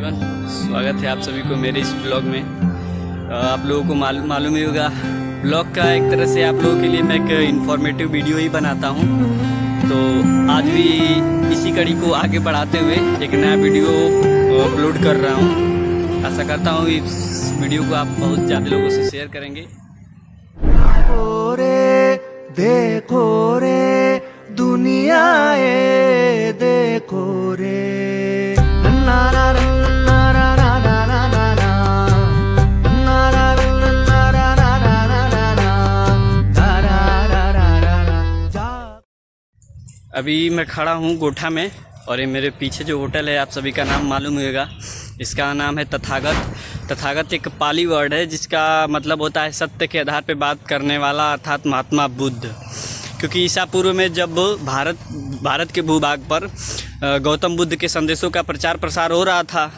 Everyone, स्वागत है आप सभी को मेरे इस ब्लॉग में। आप लोगों को मालूम ही होगा, ब्लॉग का एक तरह से आप लोगों के लिए मैं एक इन्फॉर्मेटिव वीडियो ही बनाता हूँ। तो आज भी इसी कड़ी को आगे बढ़ाते हुए एक नया वीडियो अपलोड कर रहा हूँ। आशा करता हूँ इस वीडियो को आप बहुत ज़्यादा लोगों से शेयर करेंगे। देखो रे दुनिया ये देखो रे अभी मैं खड़ा हूँ गोठा में और ये मेरे पीछे जो होटल है आप सभी का नाम मालूम होगा। इसका नाम है तथागत। तथागत एक पाली वर्ड है जिसका मतलब होता है सत्य के आधार पर बात करने वाला, अर्थात महात्मा बुद्ध। क्योंकि ईसा पूर्व में जब भारत के भूभाग पर गौतम बुद्ध के संदेशों का प्रचार प्रसार हो रहा था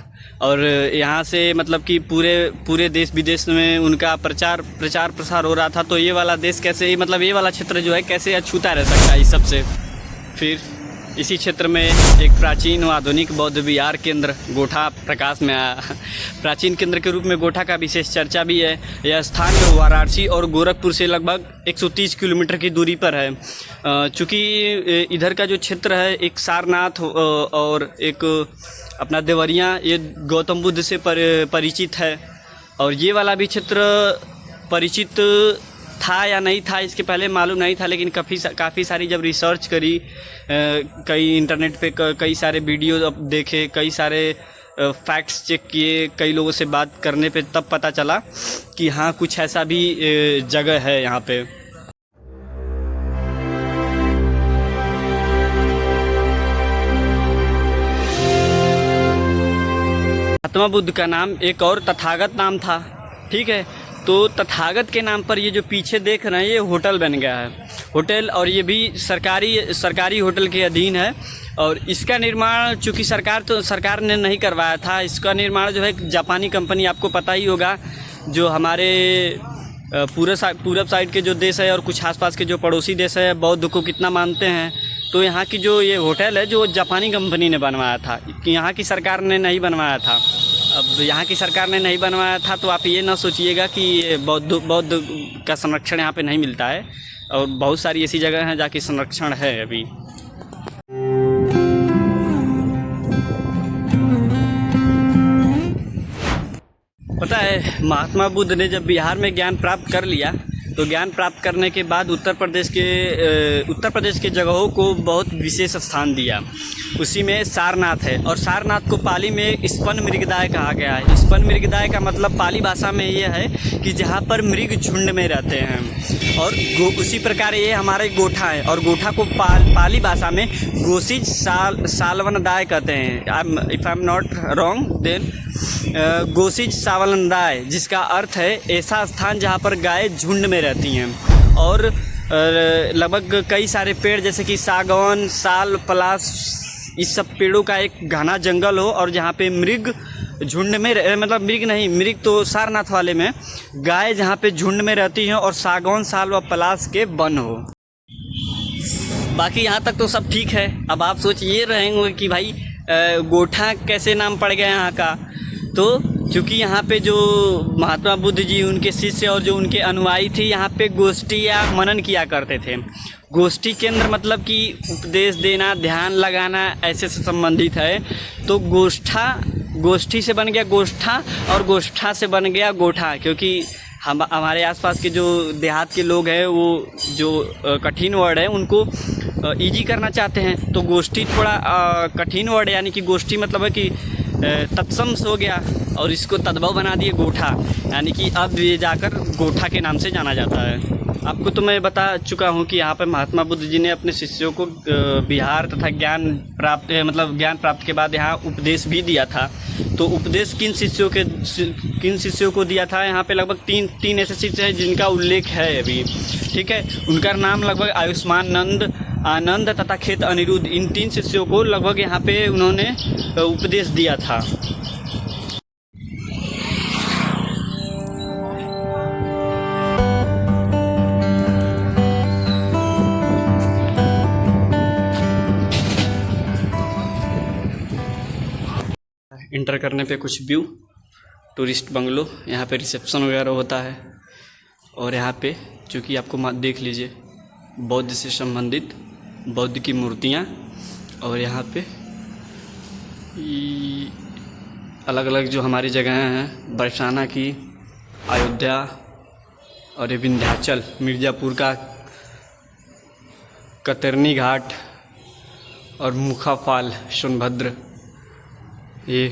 और यहाँ से मतलब कि पूरे देश विदेश में उनका प्रचार प्रसार हो रहा था, तो ये वाला देश कैसे, मतलब ये वाला क्षेत्र जो है कैसे अछूता रह सकता है इस सबसे। फिर इसी क्षेत्र में एक प्राचीन व आधुनिक बौद्ध विहार केंद्र गोठा प्रकाश में आया। प्राचीन केंद्र के रूप में गोठा का विशेष चर्चा भी है। यह स्थान वाराणसी और गोरखपुर से लगभग 130 किलोमीटर की दूरी पर है। चूँकि इधर का जो क्षेत्र है एक सारनाथ और एक अपना देवरिया, ये गौतम बुद्ध से परिचित है। और ये वाला भी क्षेत्र परिचित था या नहीं था इसके पहले मालूम नहीं था, लेकिन काफ़ी सारी जब रिसर्च करी, कई इंटरनेट पे कई सारे वीडियो देखे, कई सारे फैक्ट्स चेक किए, कई लोगों से बात करने पे तब पता चला कि हाँ कुछ ऐसा भी जगह है यहाँ पे। महात्मा बुद्ध का नाम एक और तथागत नाम था, ठीक है। तो तथागत के नाम पर ये जो पीछे देख रहे हैं ये होटल बन गया है, होटल, और ये भी सरकारी होटल के अधीन है। और इसका निर्माण चूँकि सरकार ने नहीं करवाया था, इसका निर्माण जो है एक जापानी कंपनी, आपको पता ही होगा, जो हमारे पूरब साइड के जो देश है और कुछ आसपास के जो पड़ोसी देश है बौद्ध को कितना मानते हैं, तो यहाँ की जो ये होटल है जो जापानी कंपनी ने बनवाया था, यहाँ की सरकार ने नहीं बनवाया था। अब यहाँ की सरकार ने नहीं बनवाया था तो आप ये ना सोचिएगा कि बौद्ध का संरक्षण यहाँ पे नहीं मिलता है, और बहुत सारी ऐसी जगह हैं जहाँ की संरक्षण है अभी। पता है, महात्मा बुद्ध ने जब बिहार में ज्ञान प्राप्त कर लिया तो ज्ञान प्राप्त करने के बाद उत्तर प्रदेश के जगहों को बहुत विशेष स्थान दिया। उसी में सारनाथ है, और सारनाथ को पाली में स्पन मृगदाय कहा गया है। स्पन मृगदाय का मतलब पाली भाषा में ये है कि जहाँ पर मृग झुंड में रहते हैं। और उसी प्रकार ये हमारे गोठा है, और गोठा को पाली भाषा में गोसिज सालवनदाय कहते हैं। If I am not wrong then गोसिज सावलनदाय, जिसका अर्थ है ऐसा स्थान जहाँ पर गाय झुंड में रहती हैं। और लगभग कई सारे पेड़ जैसे कि सागौन, साल, पलास, इस सब पेड़ों का एक घना जंगल हो, और जहाँ पे मृग झुंड में मतलब मृग तो सारनाथ वाले में, गाय जहाँ पे झुंड में रहती हैं, और सागौन, साल व पलास के वन हो। बाकी यहाँ तक तो सब ठीक है। अब आप सोच ये रहेंगे कि भाई गोठा कैसे नाम पड़ गया यहाँ का। तो चूँकि यहाँ पे जो महात्मा बुद्ध जी, उनके शिष्य और जो उनके अनुयायी थे, यहाँ पे गोष्ठी या मनन किया करते थे। गोष्ठी केंद्र मतलब कि उपदेश देना, ध्यान लगाना, ऐसे से संबंधित है। तो गोष्ठी से बन गया गोष्ठा, और गोष्ठा से बन गया गोठा। क्योंकि हमारे आसपास के जो देहात के लोग हैं वो जो कठिन वर्ड है उनको इजी करना चाहते हैं, तो गोष्ठी थोड़ा कठिन वर्ड है, यानी कि गोष्ठी मतलब है कि तत्सम हो गया, और इसको तद्भव बना दिए गोठा, यानी कि अब ये जाकर गोठा के नाम से जाना जाता है। आपको तो मैं बता चुका हूँ कि यहाँ पर महात्मा बुद्ध जी ने अपने शिष्यों को विहार तथा ज्ञान प्राप्त के बाद यहाँ उपदेश भी दिया था। तो उपदेश किन शिष्यों को दिया था, यहाँ पे लगभग तीन ऐसे शिष्य हैं जिनका उल्लेख है अभी, ठीक है। उनका नाम लगभग आयुष्मान नंद, आनंद तथा खेत अनिरुद्ध, इन 3 शिष्यों को लगभग यहाँ पे उन्होंने उपदेश दिया था। इंटर करने पे कुछ व्यू, टूरिस्ट बंगलो, यहाँ पे रिसेप्शन वगैरह होता है। और यहाँ पे चूँकि आपको देख लीजिए बौद्ध से संबंधित बौद्ध की मूर्तियाँ, और यहाँ पे अलग अलग जो हमारी जगह हैं, बरसाना की, अयोध्या और ये विंध्याचल, मिर्ज़ापुर का कतरनी घाट और मुखा फॉल, सोनभद्र, ये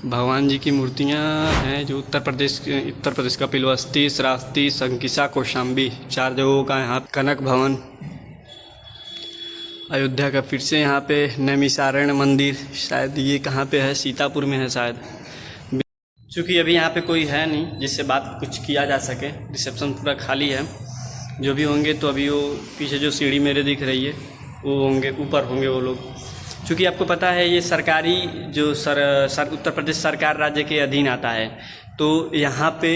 भगवान जी की मूर्तियाँ हैं जो उत्तर प्रदेश का पिलवस्ती, श्रावस्ती, संकिसा, कौशाम्बी, 4 जगहों का यहाँ कनक भवन। अयोध्या का फिर से यहाँ पे नैमिषारण्य मंदिर, शायद ये कहाँ पे है, सीतापुर में है शायद। चूँकि अभी यहाँ पे कोई है नहीं जिससे बात कुछ किया जा सके, रिसेप्शन पूरा खाली है। जो भी होंगे तो अभी वो पीछे जो सीढ़ी मेरे दिख रही है वो होंगे, ऊपर होंगे वो लोग। चूँकि आपको पता है ये सरकारी जो उत्तर प्रदेश सरकार राज्य के अधीन आता है, तो यहाँ पे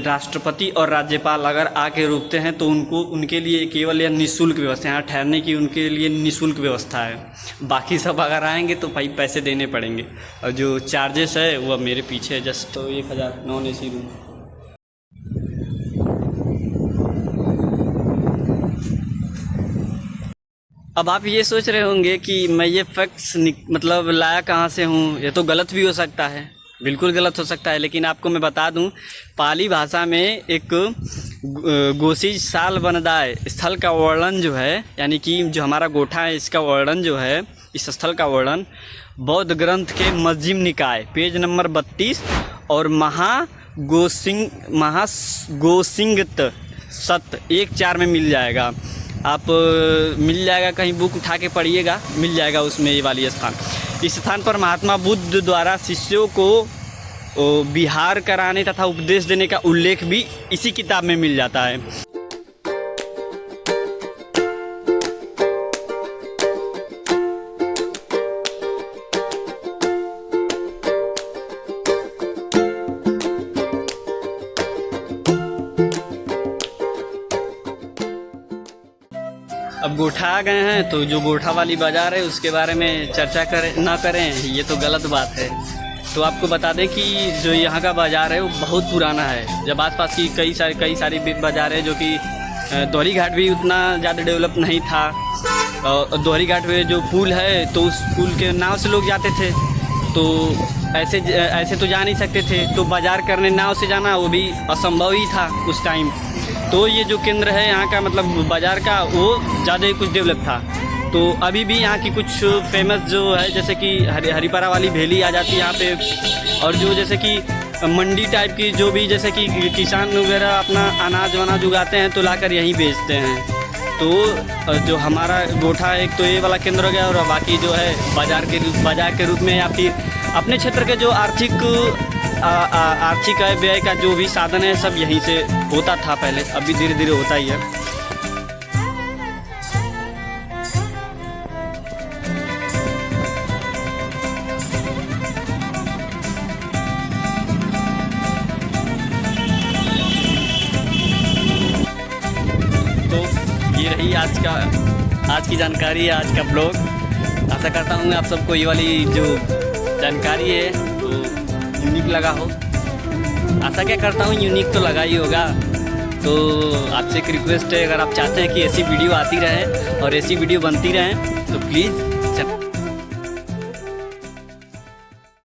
राष्ट्रपति और राज्यपाल अगर आके रुकते हैं तो उनके लिए केवल यह निःशुल्क व्यवस्था, यहाँ ठहरने की उनके लिए निःशुल्क व्यवस्था है। बाकी सब अगर आएंगे तो भाई पैसे देने पड़ेंगे, और जो चार्जेस है वो अब मेरे पीछे है जस्ट, तो 1000 नॉन AC रूम। अब आप ये सोच रहे होंगे कि मैं ये फैक्ट्स मतलब लाया कहाँ से हूँ, ये तो गलत भी हो सकता है, बिल्कुल गलत हो सकता है। लेकिन आपको मैं बता दूं, पाली भाषा में एक गोसी साल वनदाय स्थल का वर्णन जो है, यानी कि जो हमारा गोठा है इसका वर्णन जो है, इस स्थल का वर्णन बौद्ध ग्रंथ के मध्यम निकाय पेज नंबर 32 और महागोसिंगत सत 1-4 में मिल जाएगा। आप मिल जाएगा, कहीं बुक उठा के पढ़िएगा, मिल जाएगा उसमें ये वाली स्थान। इस स्थान पर महात्मा बुद्ध द्वारा शिष्यों को विहार कराने तथा उपदेश देने का उल्लेख भी इसी किताब में मिल जाता है। अब गोठा आ गए हैं तो जो गोठा वाली बाज़ार है उसके बारे में चर्चा ना करें ये तो गलत बात है। तो आपको बता दें कि जो यहाँ का बाज़ार है वो बहुत पुराना है। जब आसपास की कई सारी बाज़ार है, जो कि दोहरी घाट भी उतना ज़्यादा डेवलप नहीं था। और दोहरी घाट में जो पुल है तो उस पुल के नाव से लोग जाते थे, तो ऐसे तो जा नहीं सकते थे, तो बाज़ार करने नाव से जाना वो भी असंभव ही था उस टाइम। तो ये जो केंद्र है यहाँ का, मतलब बाज़ार का, वो ज़्यादा ही कुछ डेवलप था। तो अभी भी यहाँ की कुछ फेमस जो है, जैसे कि हरिपारा वाली भेली आ जाती है यहाँ पे, और जो जैसे कि मंडी टाइप की जो भी, जैसे कि किसान वगैरह अपना अनाज वनाज उगाते हैं तो लाकर यहीं बेचते हैं। तो जो हमारा गोठा है, एक तो ये वाला केंद्र हो गया, और बाकी जो है बाज़ार के रूप में या फिर अपने क्षेत्र के जो आर्थिक आय व्यय का जो भी साधन है सब यहीं से होता था पहले, अभी धीरे धीरे होता ही है। तो ये रही आज की जानकारी, आज का ब्लॉग। आशा करता हूँ आप सबको ये वाली जो जानकारी है तो यूनिक लगा हो। आशा क्या करता हूँ यूनिक तो लगा ही होगा। तो आपसे एक रिक्वेस्ट है, अगर आप चाहते हैं कि ऐसी वीडियो आती रहे और ऐसी वीडियो बनती रहे तो प्लीज़